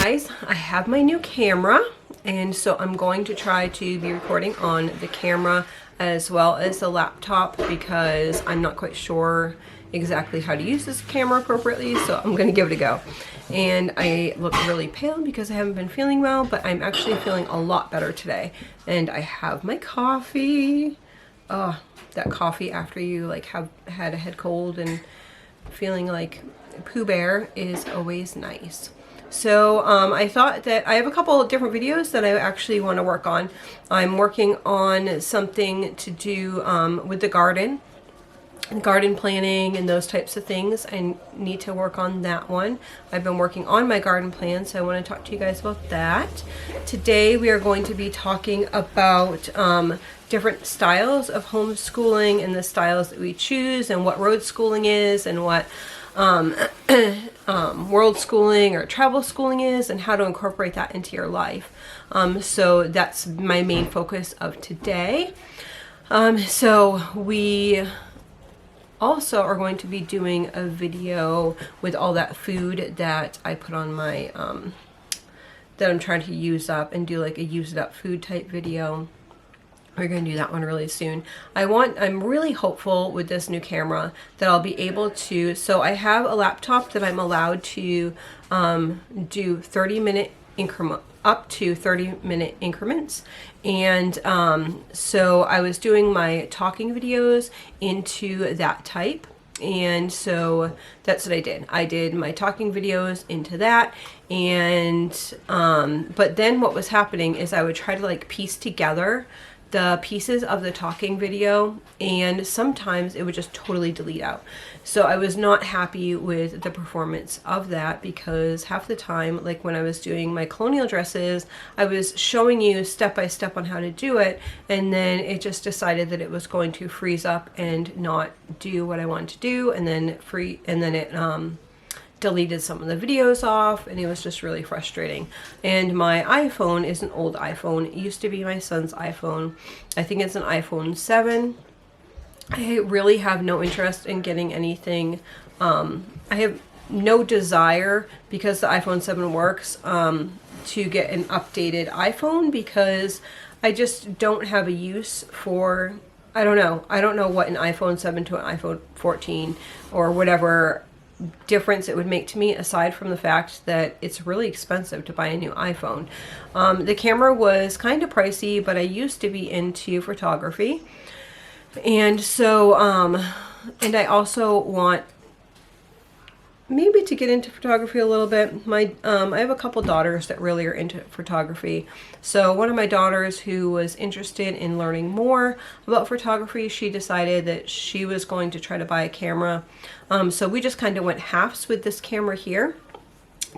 guys, I have my new camera, and so I'm going to try to be recording on the camera as well as the laptop because I'm not quite sure exactly how to use this camera appropriately, so I'm going to give it a go. And I look really pale because I haven't been feeling well, but I'm actually feeling a lot better today. And I have my coffee. Oh, that coffee after you like have had a head cold and feeling like Pooh Bear is always nice. So I thought that I have a couple of different videos that I actually want to work on. I'm working on something to do with the garden planning and those types of things. I need to work on that one. I've been working on my garden plan, so I want to talk to you guys about that. Today we are going to be talking about different styles of homeschooling and the styles that we choose and what Roadschooling is and what Worldschooling or travel schooling is and how to incorporate that into your life. So that's my main focus of today. So we also are going to be doing a video with all that food that I put on my, that I'm trying to use up, and do like a use it up food type video. We're going to do that one really soon. I'm really hopeful with this new camera that I'll be able to, so I have a laptop that I'm allowed to do 30-minute increment, up to 30-minute increments. And so I was doing my talking videos into that type. And so that's what I did. I did my talking videos into that. And but then what was happening is I would try to like piece together the pieces of the talking video, and sometimes it would just totally delete out. So I was not happy with the performance of that, because half the time, like when I was doing my colonial dresses, I was showing you step by step on how to do it, and then it just decided that it was going to freeze up and not do what I wanted to do, and then it deleted some of the videos off, and it was just really frustrating. And my iPhone is an old iPhone. It used to be my son's iPhone. I think it's an iPhone 7. I really have no interest in getting anything. I have no desire, because the iPhone 7 works, to get an updated iPhone, because I just don't have a use for, I don't know what an iPhone 7 to an iPhone 14 or whatever difference it would make to me, aside from the fact that it's really expensive to buy a new iPhone. The camera was kind of pricey, but I used to be into photography, and so and I also want maybe to get into photography a little bit. I have a couple daughters that really are into photography. So one of my daughters, who was interested in learning more about photography, she decided that she was going to try to buy a camera. So we just kind of went halves with this camera here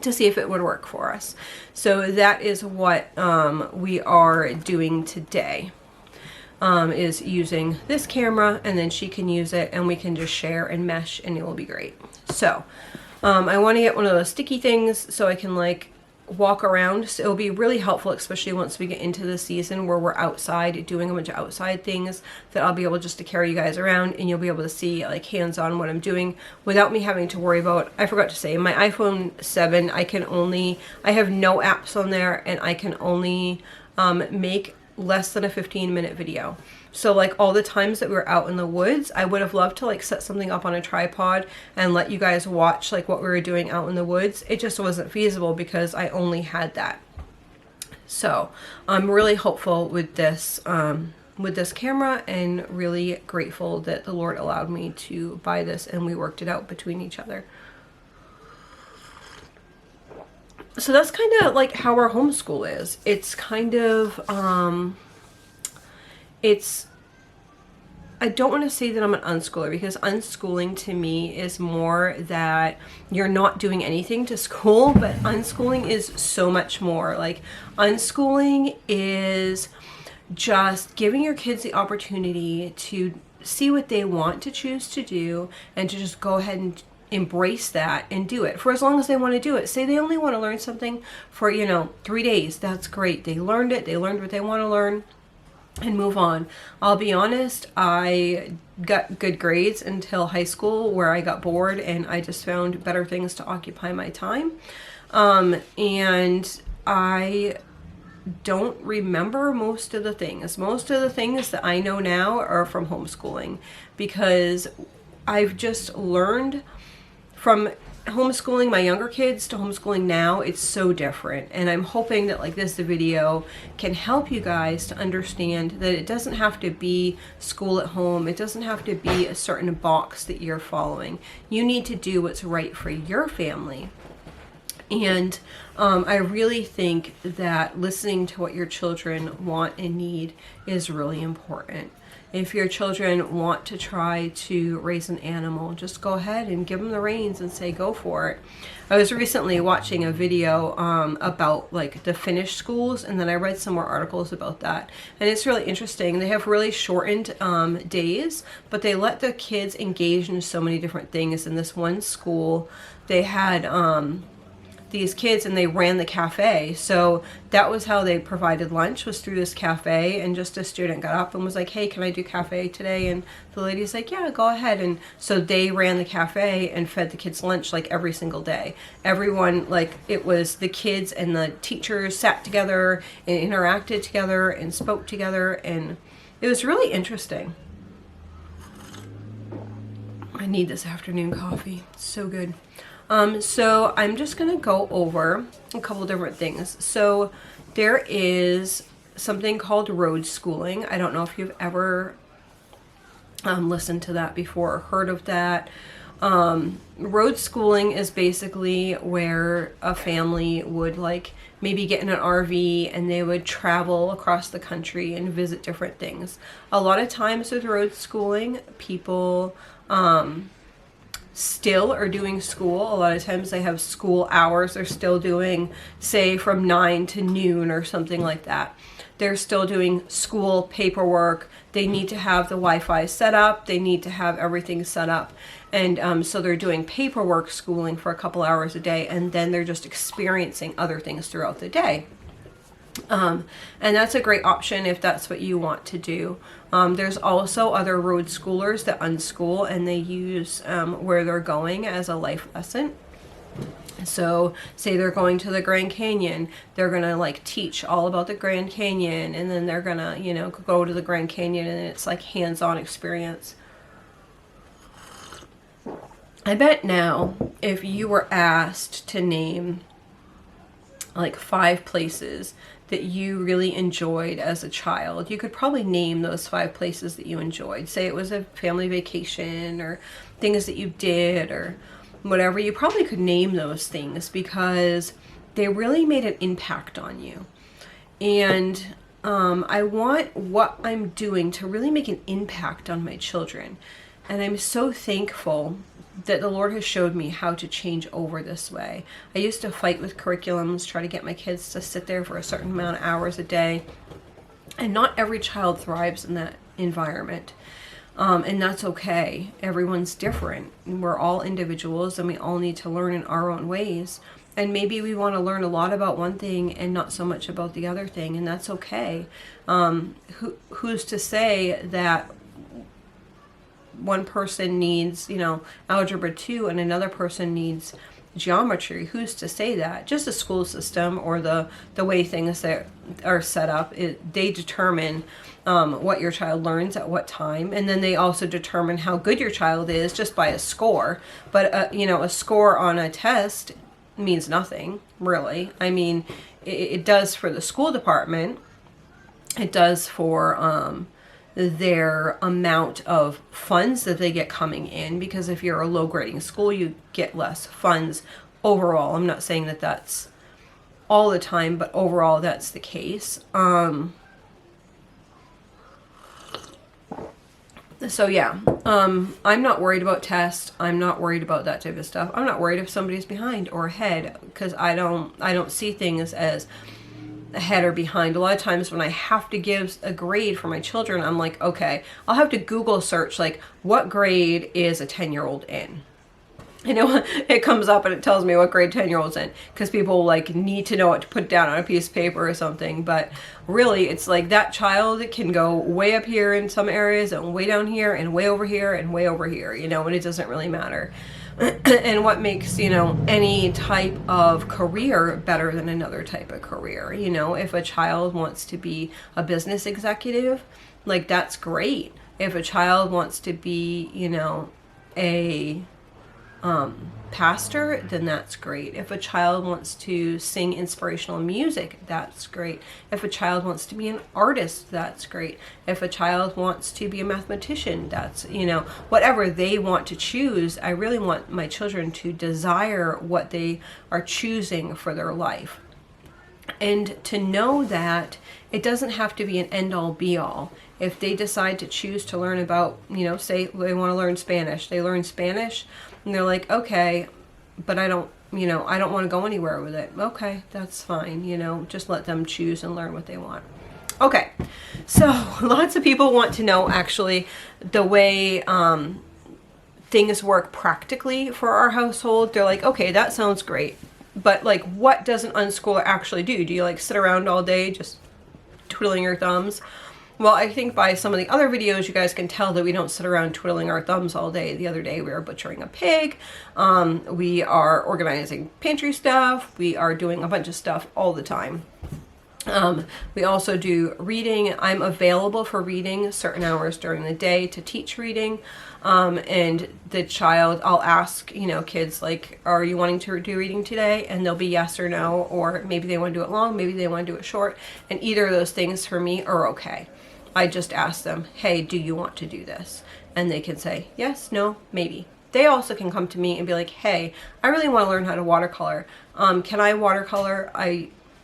to see if it would work for us. So that is what we are doing today. Is using this camera, and then she can use it and we can just share and mesh, and it will be great. So I want to get one of those sticky things so I can like walk around. So it'll be really helpful, especially once we get into the season where we're outside doing a bunch of outside things, that I'll be able just to carry you guys around, and you'll be able to see like hands-on what I'm doing without me having to worry about, I forgot to say, my iPhone 7, I have no apps on there, and I can only make less than a 15-minute video. So like all the times that we were out in the woods, I would have loved to like set something up on a tripod and let you guys watch like what we were doing out in the woods. It just wasn't feasible because I only had that. So I'm really hopeful with this camera, and really grateful that the Lord allowed me to buy this, and we worked it out between each other. So that's kind of like how our homeschool is. It's kind of, I don't want to say that I'm an unschooler, because unschooling to me is more that you're not doing anything to school, but unschooling is so much more. Like unschooling is just giving your kids the opportunity to see what they want to choose to do, and to just go ahead and embrace that and do it for as long as they want to do it. Say they only want to learn something for 3 days, that's great. They learned it, they learned what they want to learn, and move on. I'll be honest, I got good grades until high school, where I got bored and I just found better things to occupy my time. And I don't remember most of the things. Most of the things that I know now are from homeschooling, because I've just learned from homeschooling my younger kids to homeschooling now. It's so different, and I'm hoping that like this video can help you guys to understand that it doesn't have to be school at home. It doesn't have to be a certain box that you're following. You need to do what's right for your family. And I really think that listening to what your children want and need is really important. If your children want to try to raise an animal, just go ahead and give them the reins and say, go for it. I was recently watching a video about like the Finnish schools, and then I read some more articles about that. And it's really interesting. They have really shortened days, but they let the kids engage in so many different things. In this one school, they had these kids, and they ran the cafe. So that was how they provided lunch, was through this cafe. And just a student got up and was like, hey, can I do cafe today? And the lady's like, yeah, go ahead. And so they ran the cafe and fed the kids lunch like every single day. Everyone, like, it was the kids and the teachers sat together and interacted together and spoke together, and it was really interesting. I need this afternoon coffee. It's so good. So I'm just going to go over a couple different things. So there is something called Roadschooling. I don't know if you've ever listened to that before or heard of that. Roadschooling is basically where a family would like maybe get in an RV and they would travel across the country and visit different things. A lot of times with roadschooling, people still are doing school. A lot of times they have school hours. They're still doing, say, from 9 to noon or something like that. They're still doing school paperwork. They need to have the Wi-Fi set up. They need to have everything set up. And so they're doing paperwork schooling for a couple hours a day, and then they're just experiencing other things throughout the day. And that's a great option if that's what you want to do. There's also other road schoolers that unschool, and they use where they're going as a life lesson. So say they're going to the Grand Canyon, they're going to like teach all about the Grand Canyon, and then they're going to, you know, go to the Grand Canyon, and it's like hands-on experience. I bet now if you were asked to name like 5 places that you really enjoyed as a child, you could probably name those 5 places that you enjoyed. Say it was a family vacation or things that you did or whatever. You probably could name those things because they really made an impact on you. And I want what I'm doing to really make an impact on my children. And I'm so thankful that the Lord has showed me how to change over this way. I used to fight with curriculums, try to get my kids to sit there for a certain amount of hours a day. And not every child thrives in that environment. And that's okay. Everyone's different. We're all individuals, and we all need to learn in our own ways. And maybe we want to learn a lot about one thing and not so much about the other thing, and that's okay. Who's to say that one person needs, you know, algebra 2 and another person needs geometry? Who's to say that? Just the school system or the way things that are set up, they determine what your child learns at what time, and then they also determine how good your child is just by a score. But you know, a score on a test means nothing, really. I mean, it does for the school department. It does for their amount of funds that they get coming in, because if you're a low grading school, you get less funds overall. I'm not saying that that's all the time, but overall that's the case. So yeah, I'm not worried about tests. I'm not worried about that type of stuff. I'm not worried if somebody's behind or ahead, because I don't see things as ahead or behind. A lot of times when I have to give a grade for my children, I'm like, okay, I'll have to Google search like what grade is a 10-year-old in. You know, it comes up and it tells me what grade 10-year-old's in, because people like need to know what to put down on a piece of paper or something. But really, it's like that child can go way up here in some areas and way down here and way over here and way over here, you know, and it doesn't really matter. and what makes, you know, any type of career better than another type of career. You know, if a child wants to be a business executive, like, that's great. If a child wants to be, you know, a pastor, then that's great. If a child wants to sing inspirational music, that's great. If a child wants to be an artist, that's great. If a child wants to be a mathematician, that's, you know, whatever they want to choose. I really want my children to desire what they are choosing for their life. And to know that it doesn't have to be an end-all be-all. If they decide to choose to learn about, you know, say they want to learn Spanish, they learn Spanish, and they're like, okay, but I don't want to go anywhere with it. Okay, that's fine, you know, just let them choose and learn what they want. Okay, so lots of people want to know, actually, the way things work practically for our household. They're like, okay, that sounds great, but like, what does an unschooler actually do? Do you like sit around all day just twiddling your thumbs? Well, I think by some of the other videos, you guys can tell that we don't sit around twiddling our thumbs all day. The other day, we were butchering a pig. We are organizing pantry stuff. We are doing a bunch of stuff all the time. We also do reading. I'm available for reading certain hours during the day to teach reading. And the child, I'll ask, you know, kids like, are you wanting to do reading today? And they'll be yes or no, or maybe they want to do it long, maybe they want to do it short. And either of those things for me are okay. I just ask them, hey, do you want to do this? And they can say yes, no, maybe. They also can come to me and be like, hey, I really want to learn how to watercolor. Can I watercolor?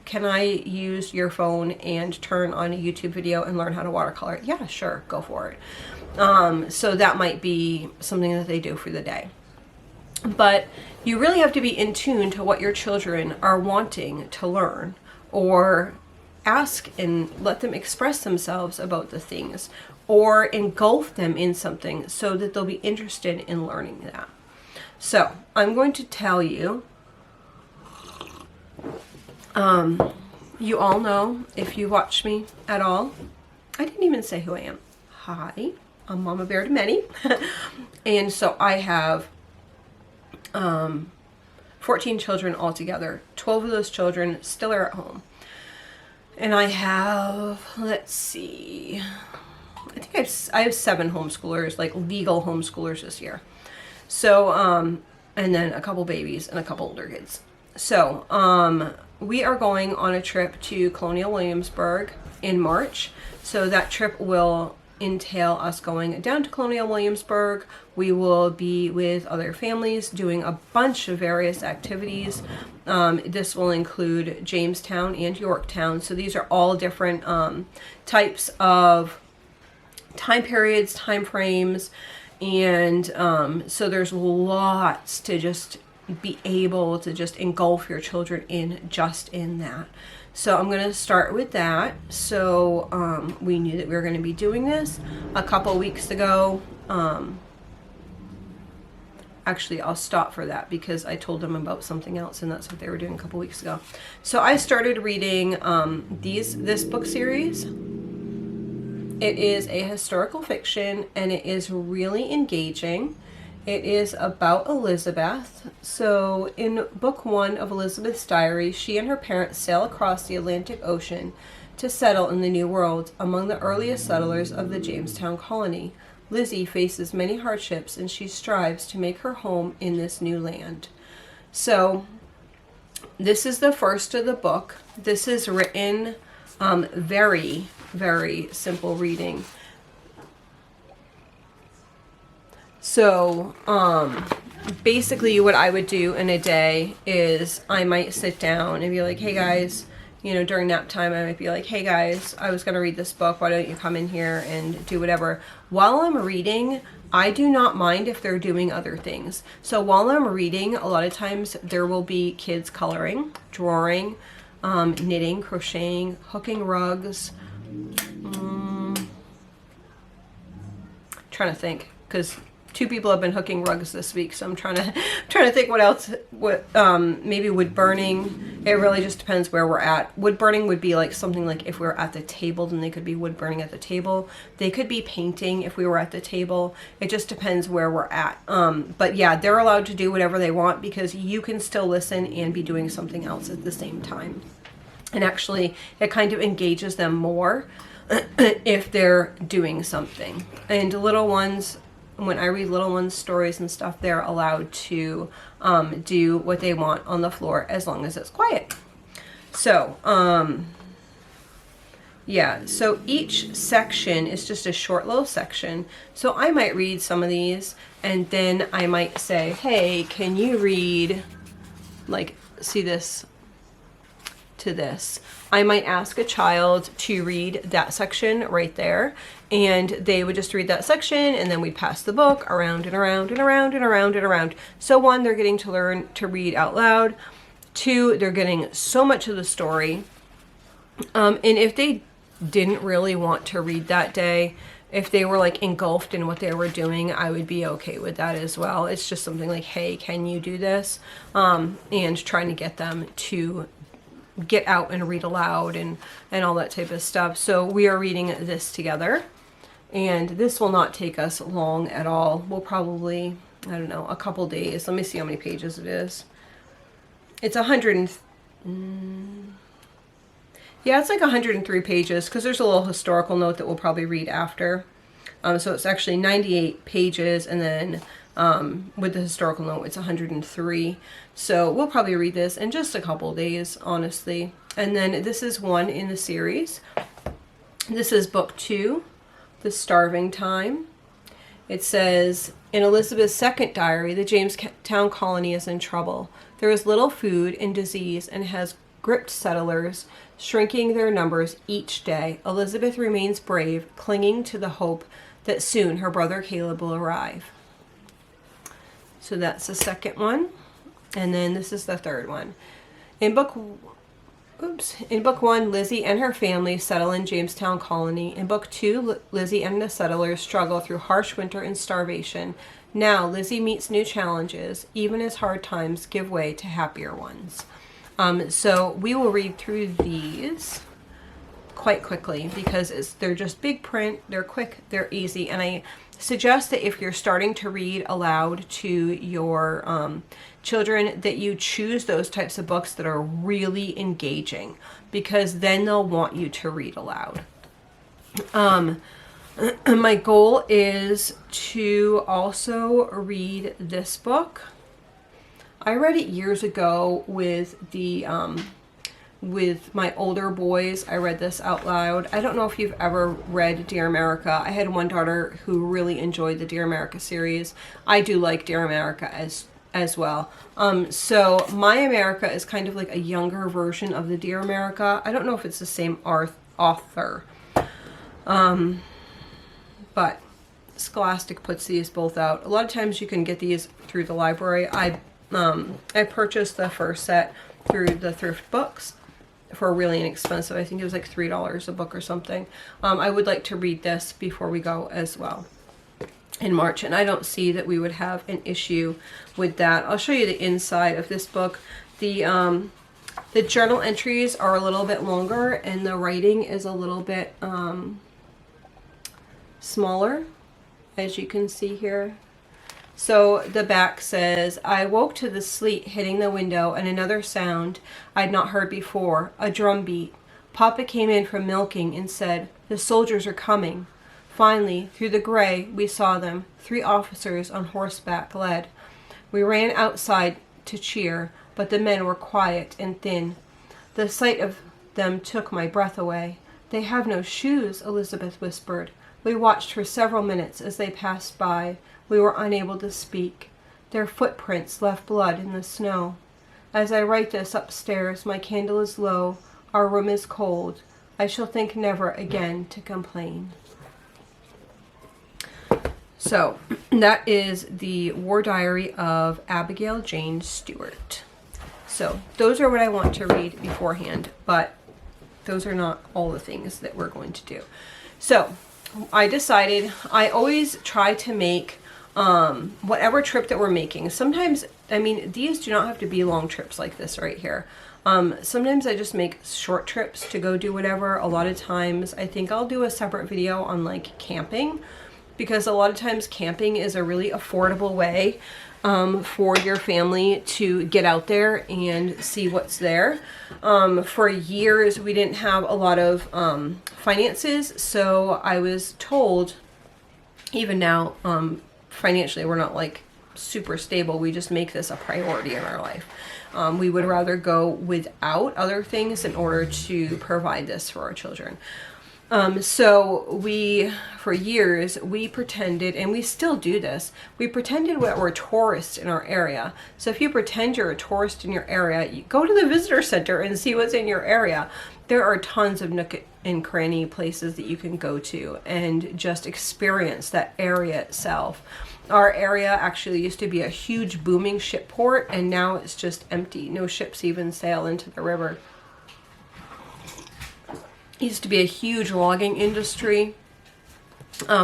Can I use your phone and turn on a YouTube video and learn how to watercolor? Yeah, sure, go for it. So that might be something that they do for the day. But you really have to be in tune to what your children are wanting to learn, or ask and let them express themselves about the things, or engulf them in something so that they'll be interested in learning that. So I'm going to tell you, you all know, if you watch me at all, I didn't even say who I am. Hi, I'm Mama Bear to many. And so I have 14 children altogether. 12 of those children still are at home. And I have, let's see, I think I have 7 homeschoolers, like legal homeschoolers this year. So, and then a couple babies and a couple older kids. So, we are going on a trip to Colonial Williamsburg in March. So that trip will entail us going down to Colonial Williamsburg. We will be with other families doing a bunch of various activities. This will include Jamestown and Yorktown. So these are all different types of time periods, time frames, and so there's lots to just be able to just engulf your children in just in that. So I'm going to start with that. So we knew that we were going to be doing this a couple weeks ago. Actually, I'll stop for that because I told them about something else, and that's what they were doing a couple weeks ago. So I started reading this book series. It is a historical fiction, and it is really engaging. It is about Elizabeth. So in book 1 of Elizabeth's diary, she and her parents sail across the Atlantic Ocean to settle in the New World among the earliest settlers of the Jamestown colony. Lizzie faces many hardships, and she strives to make her home in this new land. So this is the first of the book. This is written very, very simple reading. So basically what I would do in a day is I might sit down and be like, hey guys, you know, during nap time, I might be like, hey guys, I was going to read this book. Why don't you come in here and do whatever? While I'm reading, I do not mind if they're doing other things. So while I'm reading, a lot of times there will be kids coloring, drawing, knitting, crocheting, hooking rugs. Trying to think, because 2 people have been hooking rugs this week, so I'm trying to think what else. Maybe wood burning. It really just depends where we're at. Wood burning would be like something like if we were at the table, then they could be wood burning at the table. They could be painting if we were at the table. It just depends where we're at. But yeah, they're allowed to do whatever they want because you can still listen and be doing something else at the same time. And actually, it kind of engages them more if they're doing something. And little ones, when I read little ones' stories and stuff, they're allowed to do what they want on the floor as long as it's quiet. So, yeah, so each section is just a short little section. So I might read some of these and then I might say, hey, can you read, like, see this to this? I might ask a child to read that section right there, and they would just read that section, and then we'd pass the book around and around and around and around and around. So 1, they're getting to learn to read out loud. 2, they're getting so much of the story. And if they didn't really want to read that day, if they were like engulfed in what they were doing, I would be okay with that as well. It's just something like, hey, can you do this? And trying to get them to get out and read aloud and all that type of stuff. So we are reading this together, and this will not take us long at all. We'll probably, I don't know, a couple days. Let me see how many pages it is. It's 100 yeah, it's like 103 pages because there's a little historical note that we'll probably read after. So it's actually 98 pages, and then with the historical note, it's 103. So we'll probably read this in just a couple days, honestly. And then this is one in the series. This is book 2, The Starving Time. It says, in Elizabeth's second diary, the Jamestown colony is in trouble. There is little food and disease and has gripped settlers, shrinking their numbers each day. Elizabeth remains brave, clinging to the hope that soon her brother Caleb will arrive. So that's the second one. And then this is the third one. In book 1, Lizzie and her family settle in Jamestown colony. In book 2, Lizzie and the settlers struggle through harsh winter and starvation. Now, Lizzie meets new challenges, even as hard times give way to happier ones. So we will read through these quite quickly because they're just big print, they're quick, they're easy, and I suggest that if you're starting to read aloud to your children, that you choose those types of books that are really engaging, because then they'll want you to read aloud. My goal is to also read this book. I read it years ago with the with my older boys. I read this out loud. I don't know if you've ever read Dear America. I had one daughter who really enjoyed the Dear America series. I do like Dear America as well. So My America is kind of like a younger version of the Dear America. I don't know if it's the same author. But Scholastic puts these both out. A lot of times you can get these through the library. I purchased the first set through the thrift books for really inexpensive. I think it was like $3 a book or something. I would like to read this before we go as well in March, and I don't see that we would have an issue with that. I'll show you the inside of this book. The journal entries are a little bit longer, and the writing is a little bit smaller, as you can see here. So the back says, I woke to the sleet hitting the window and another sound I'd not heard before, a drum beat. Papa came in from milking and said, the soldiers are coming. Finally, through the gray, we saw them, 3 officers on horseback led. We ran outside to cheer, but the men were quiet and thin. The sight of them took my breath away. They have no shoes, Elizabeth whispered. We watched for several minutes as they passed by. We were unable to speak. Their footprints left blood in the snow. As I write this upstairs, my candle is low. Our room is cold. I shall think never again to complain. So that is the War Diary of Abigail Jane Stewart. So those are what I want to read beforehand, but those are not all the things that we're going to do. So I decided I always try to make whatever trip that we're making. Sometimes, I mean, these do not have to be long trips like this right here. Sometimes I just make short trips to go do whatever. A lot of times I think I'll do a separate video on like camping, because a lot of times camping is a really affordable way for your family to get out there and see what's there. For years, we didn't have a lot of finances, so I was told, even now, financially, we're not like super stable. We just make this a priority in our life. We would rather go without other things in order to provide this for our children. So we, for years, we pretended, and we still do this, we pretended that we're tourists in our area. So if you pretend you're a tourist in your area, you go to the visitor center and see what's in your area. There are tons of nook and cranny places that you can go to and just experience that area itself. Our area actually used to be a huge booming ship port, and now it's just empty. No ships even sail into the river. Used to be a huge logging industry.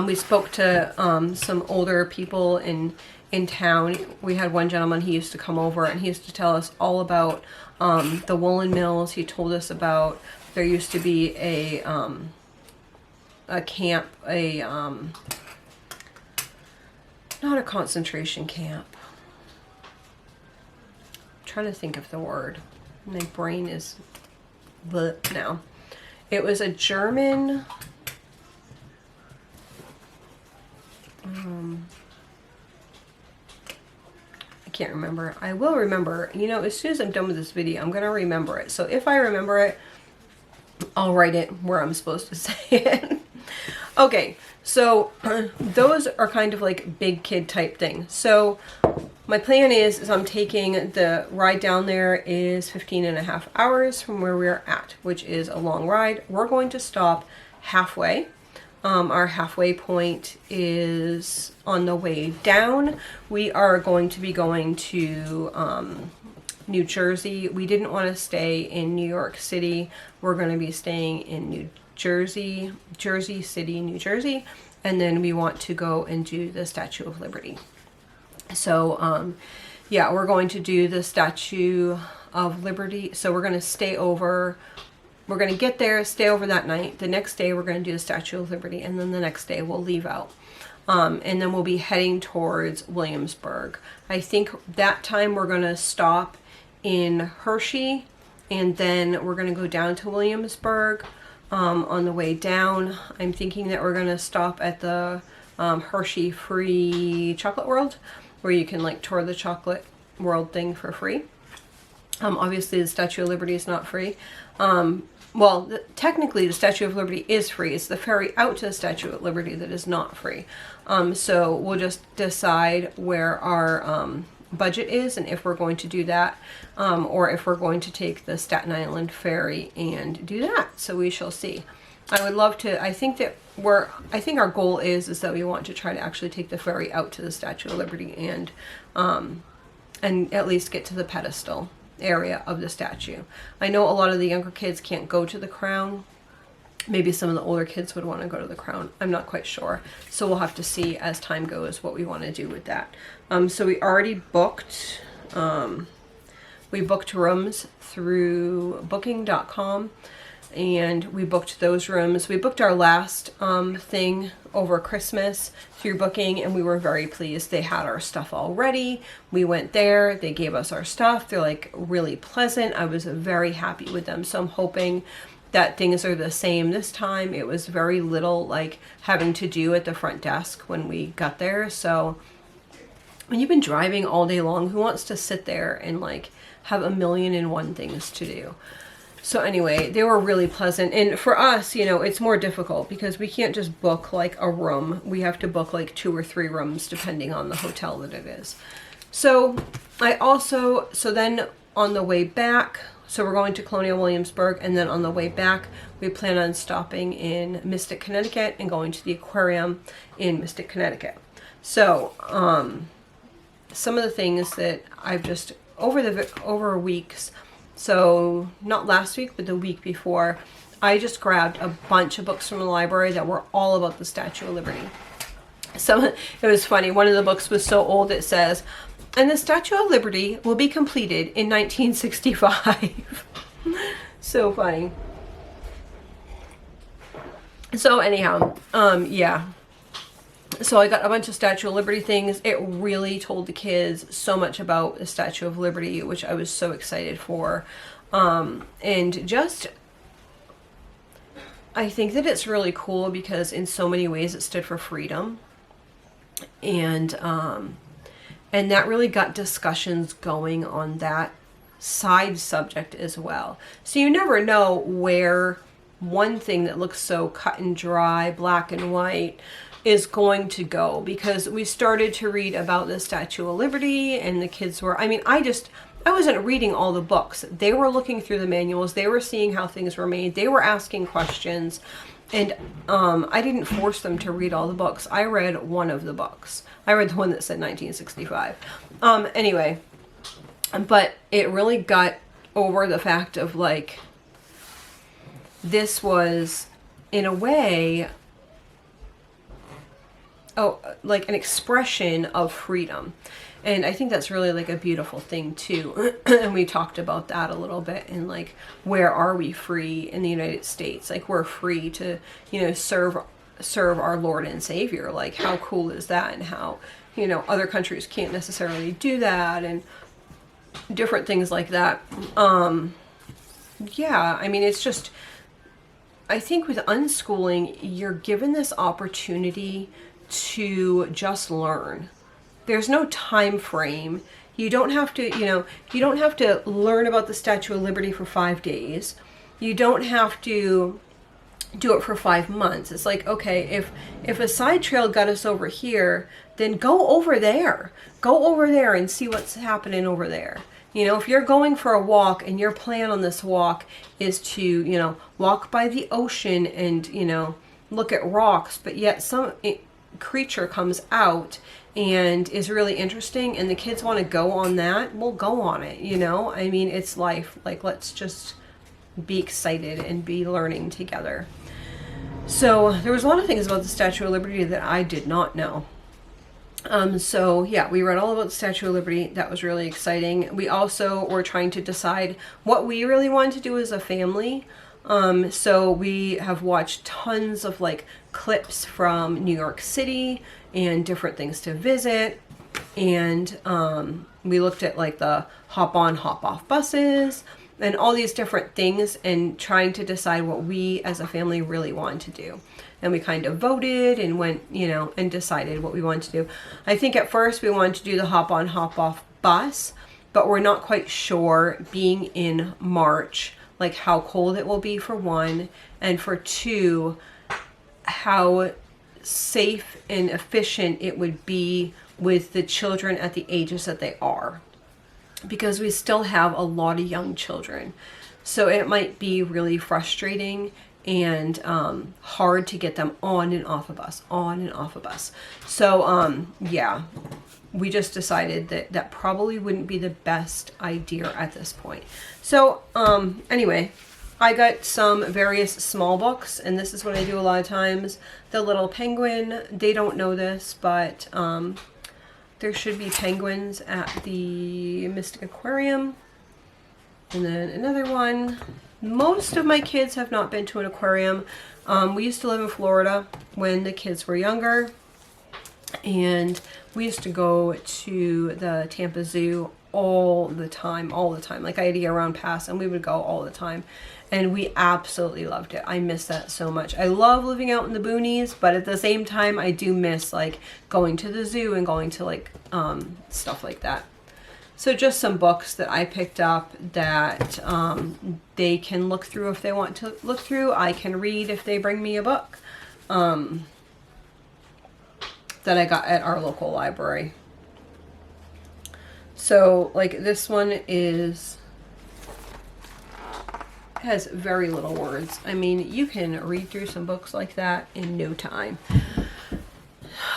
We spoke to some older people in town. We had one gentleman, he used to come over and he used to tell us all about the woolen mills. He told us about, there used to be a camp, not a concentration camp. I'm trying to think of the word. My brain is now. It was a German, I can't remember. I will remember. You know, as soon as I'm done with this video, I'm going to remember it. So if I remember it, I'll write it where I'm supposed to say it. Okay, so those are kind of like big kid type things. So my plan is I'm taking the ride down there is 15.5 hours from where we're at, which is a long ride. We're going to stop halfway. Our halfway point is on the way down. We are going to be going to New Jersey. We didn't want to stay in New York City. We're going to be staying in New Jersey, Jersey City, New Jersey, and then we want to go and do the Statue of Liberty. So, yeah, we're going to do the Statue of Liberty. So we're going to stay over. We're going to get there, stay over that night. The next day we're going to do the Statue of Liberty, and then the next day we'll leave out. And then we'll be heading towards Williamsburg. I think that time we're going to stop in Hershey, and then we're going to go down to Williamsburg. On the way down, I'm thinking that we're going to stop at the Hershey Free Chocolate World, where you can like tour the chocolate world thing for free. Obviously the Statue of Liberty is not free. Well, technically the Statue of Liberty is free. It's the ferry out to the Statue of Liberty that is not free. So we'll just decide where our budget is and if we're going to do that, or if we're going to take the Staten Island ferry and do that. So we shall see. I would love to, I think our goal is that we want to try to actually take the ferry out to the Statue of Liberty and at least get to the pedestal area of the statue. I know a lot of the younger kids can't go to the crown. Maybe some of the older kids would want to go to the crown. I'm not quite sure. So we'll have to see as time goes what we want to do with that. So we already booked, we booked rooms through booking.com, and we booked those rooms. We booked our last thing over Christmas through Booking, and we were very pleased. They had our stuff all ready. We went there. They gave us our stuff. They're like really pleasant. I was very happy with them. So I'm hoping that things are the same this time. It was very little like having to do at the front desk when we got there. So when you've been driving all day long, who wants to sit there and like have 1,000,001 things to do? So anyway, they were really pleasant. And for us, you know, it's more difficult because we can't just book like a room. We have to book like 2 or 3 rooms depending on the hotel that it is. So then on the way back, so we're going to Colonial Williamsburg, and then on the way back, we plan on stopping in Mystic, Connecticut and going to the aquarium in Mystic, Connecticut. So some of the things that I've just, over weeks, so not last week, but the week before, I just grabbed a bunch of books from the library that were all about the Statue of Liberty. So it was funny. One of the books was so old it says, "And the Statue of Liberty will be completed in 1965." So funny. So anyhow, yeah. So I got a bunch of Statue of Liberty things. It really told the kids so much about the Statue of Liberty, which I was so excited for. And just, I think that it's really cool because in so many ways it stood for freedom. And that really got discussions going on that side subject as well. So you never know where one thing that looks so cut and dry, black and white, is going to go, because we started to read about the Statue of Liberty and the kids were, I mean, I wasn't reading all the books. They were looking through the manuals. They were seeing how things were made. They were asking questions. And I didn't force them to read all the books. I read one of the books. I read the one that said 1965. Anyway, but it really got over the fact of like, this was, in a way, like an expression of freedom. And I think that's really like a beautiful thing too. And we talked about that a little bit, and like, where are we free in the United States? Like, we're free to, serve our Lord and Savior. Like, how cool is that? And how, other countries can't necessarily do that, and different things like that. Yeah, I mean, it's just, I think with unschooling, you're given this opportunity to just learn. There's no time frame. You don't have to, you don't have to learn about the Statue of Liberty for 5 days. You don't have to do it for 5 months. It's like, okay, if a side trail got us over here, then go over there. Go over there and see what's happening over there. If you're going for a walk and your plan on this walk is to, walk by the ocean and, look at rocks, but yet some creature comes out and is really interesting and the kids want to go on that, we'll go on it, I mean, it's life. Like, let's just be excited and be learning together. So there was a lot of things about the Statue of Liberty that I did not know. So yeah, we read all about the Statue of Liberty. That was really exciting. We also were trying to decide what we really wanted to do as a family. So we have watched tons of like clips from New York City and different things to visit. And we looked at like the hop on, hop off buses and all these different things, and trying to decide what we as a family really wanted to do. And we kind of voted and went, and decided what we wanted to do. I think at first we wanted to do the hop on, hop off bus, but we're not quite sure, being in March, like how cold it will be for one, and for two, how safe and efficient it would be with the children at the ages that they are. Because we still have a lot of young children. So it might be really frustrating and hard to get them on and off of us. So yeah, we just decided that that probably wouldn't be the best idea at this point. So anyway, I got some various small books, and this is what I do a lot of times. The Little Penguin, they don't know this, but there should be penguins at the Mystic Aquarium. And then another one. Most of my kids have not been to an aquarium. We used to live in Florida when the kids were younger, and we used to go to the Tampa Zoo all the time. Like, I had a year-round pass, and we would go all the time, and we absolutely loved it. I miss that so much. I love living out in the boonies, but at the same time, I do miss like going to the zoo and going to like stuff like that. So just some books that I picked up that they can look through if they want to look through. I can read if they bring me a book that I got at our local library. So like this one has very little words. I mean, you can read through some books like that in no time.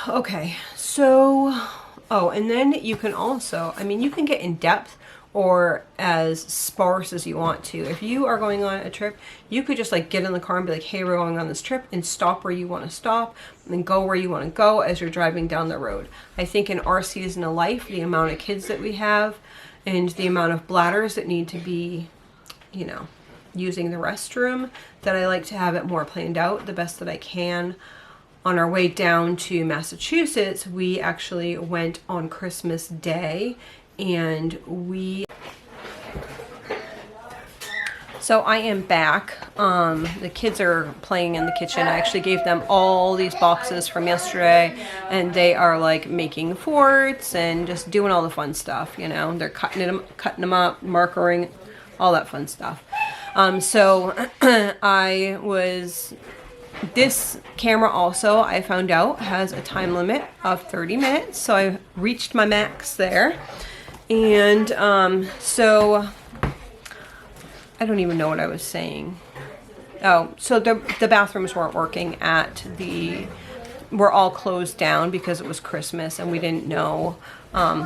Okay, so... Oh, and then you can also, I mean, you can get in depth or as sparse as you want to. If you are going on a trip, you could just like get in the car and be like, hey, we're going on this trip, and stop where you want to stop and go where you want to go as you're driving down the road. I think in our season of life, the amount of kids that we have and the amount of bladders that need to be, you know, using the restroom, that I like to have it more planned out the best that I can. On our way down to Massachusetts, we actually went on Christmas Day, and so I am back. The kids are playing in the kitchen. I actually gave them all these boxes from yesterday, and they are like making forts and just doing all the fun stuff, you know. They're cutting them up, markering, all that fun stuff. So this camera also, I found out, has a time limit of 30 minutes. So I reached my max there. And so I don't even know what I was saying. Oh, so the bathrooms weren't working we're all closed down because it was Christmas and we didn't know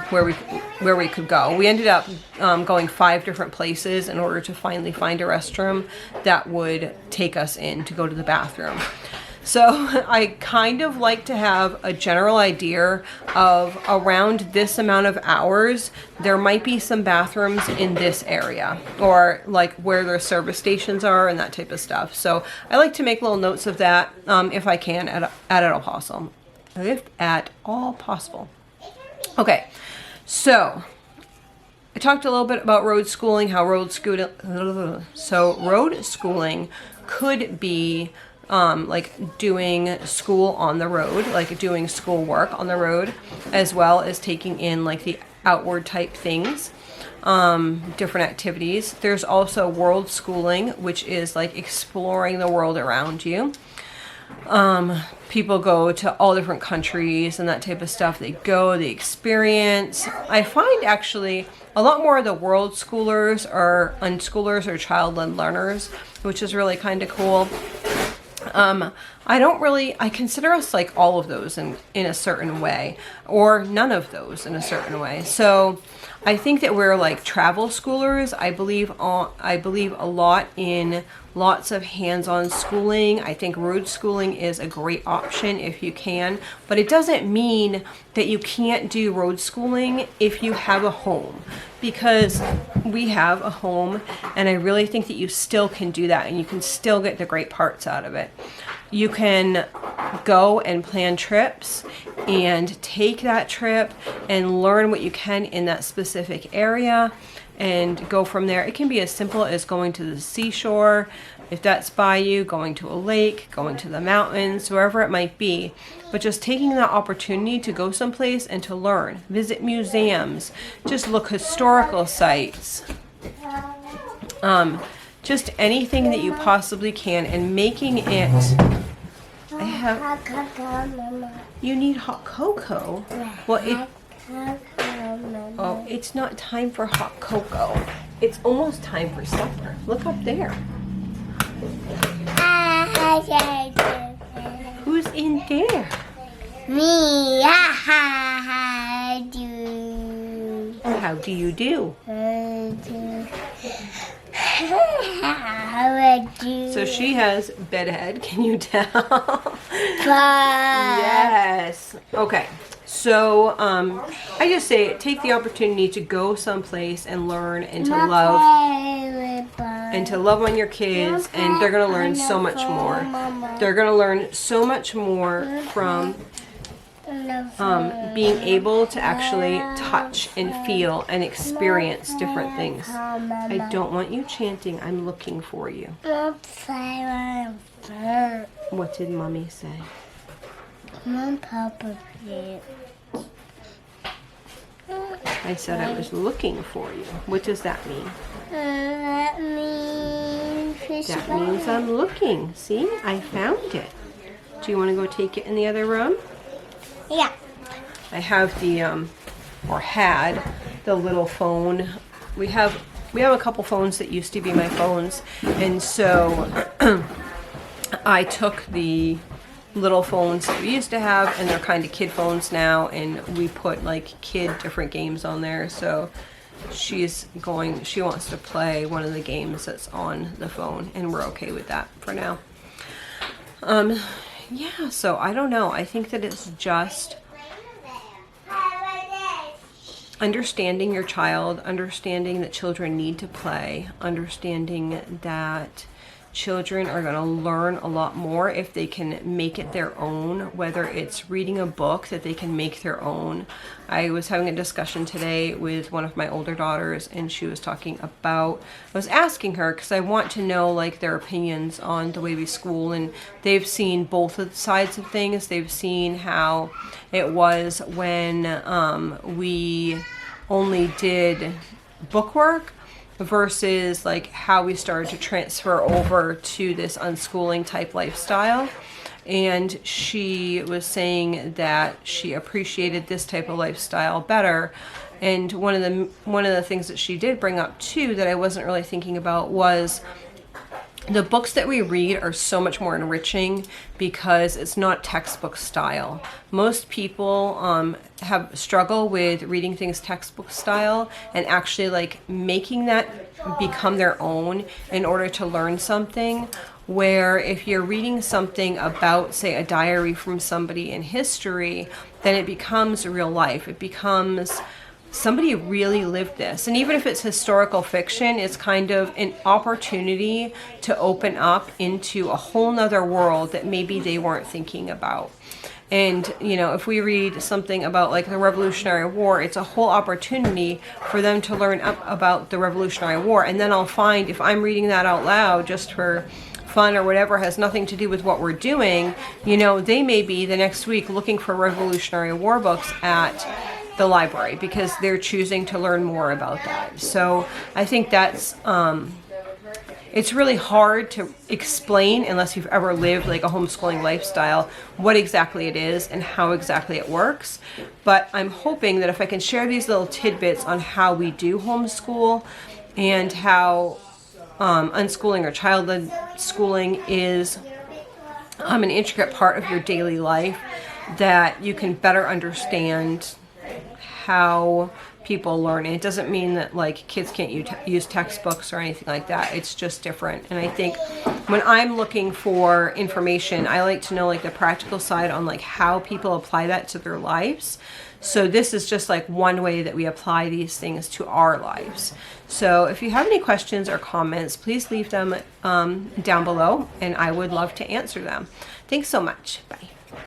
where we could go. We ended up going 5 different places in order to finally find a restroom that would take us in to go to the bathroom. So I kind of like to have a general idea of around this amount of hours, there might be some bathrooms in this area, or like where their service stations are and that type of stuff. So I like to make little notes of that if I can at all possible. If at all possible. Okay, so I talked a little bit about road schooling, road schooling could be like doing school on the road, like doing school work on the road, as well as taking in like the outward type things, different activities. There's also world schooling, which is like exploring the world around you. People go to all different countries and that type of stuff. They experience. I find actually a lot more of the world schoolers are unschoolers or child-led learners, which is really kind of cool. I consider us like all of those in a certain way, or none of those in a certain way. So I think that we're like travel schoolers. I believe a lot in lots of hands-on schooling. I think road schooling is a great option if you can, but it doesn't mean that you can't do road schooling if you have a home, because we have a home, and I really think that you still can do that and you can still get the great parts out of it. You can go and plan trips and take that trip and learn what you can in that specific area and go from there. It can be as simple as going to the seashore, if that's by you, going to a lake, going to the mountains, wherever it might be. But just taking that opportunity to go someplace and to learn, visit museums, just look historical sites, just anything that you possibly can, and making it. You need hot cocoa? Well, it's not time for hot cocoa. It's almost time for supper. Look up there. Who's in there? Me. How do you do? So she has bedhead, can you tell? Yes. Okay. So I just say take the opportunity to go someplace and learn and to love on your kids, and they're going to learn so much more. They're going to learn so much more from being able to actually touch and feel and experience different things. I don't want you chanting. I'm looking for you. What did Mommy say? Papa did. I said I was looking for you. What does that mean? That means I'm looking. See? I found it. Do you want to go take it in the other room? Yeah. I have had the little phone. We have a couple phones that used to be my phones, and so I took the little phones that we used to have, and they're kind of kid phones now, and we put like different games on there. So she wants to play one of the games that's on the phone, and we're okay with that for now. Yeah, so I don't know. I think that it's just understanding your child, understanding that children need to play, understanding that children are going to learn a lot more if they can make it their own, whether it's reading a book that they can make their own. I was having a discussion today with one of my older daughters, and she was talking about, I was asking her because I want to know like their opinions on the way we school, and they've seen both of the sides of things. They've seen how it was when we only did bookwork versus like how we started to transfer over to this unschooling type lifestyle. And she was saying that she appreciated this type of lifestyle better. And one of the things that she did bring up too that I wasn't really thinking about was the books that we read are so much more enriching because it's not textbook style. Most people have struggle with reading things textbook style and actually like making that become their own in order to learn something. Where if you're reading something about, say, a diary from somebody in history, then it becomes real life. It becomes somebody really lived this. And even if it's historical fiction, it's kind of an opportunity to open up into a whole nother world that maybe they weren't thinking about. And, you know, if we read something about like the Revolutionary War, it's a whole opportunity for them to learn about the Revolutionary War. And then I'll find if I'm reading that out loud just for fun or whatever, has nothing to do with what we're doing, you know, they may be the next week looking for Revolutionary War books at the library because they're choosing to learn more about that. So I think that's it's really hard to explain unless you've ever lived like a homeschooling lifestyle what exactly it is and how exactly it works. But I'm hoping that if I can share these little tidbits on how we do homeschool and how unschooling or child-led schooling is an intricate part of your daily life, that you can better understand how people learn. And it doesn't mean that like kids can't use textbooks or anything like that. It's just different. And I think when I'm looking for information, I like to know like the practical side on like how people apply that to their lives. So this is just like one way that we apply these things to our lives. So if you have any questions or comments, please leave them down below, and I would love to answer them. Thanks so much. Bye.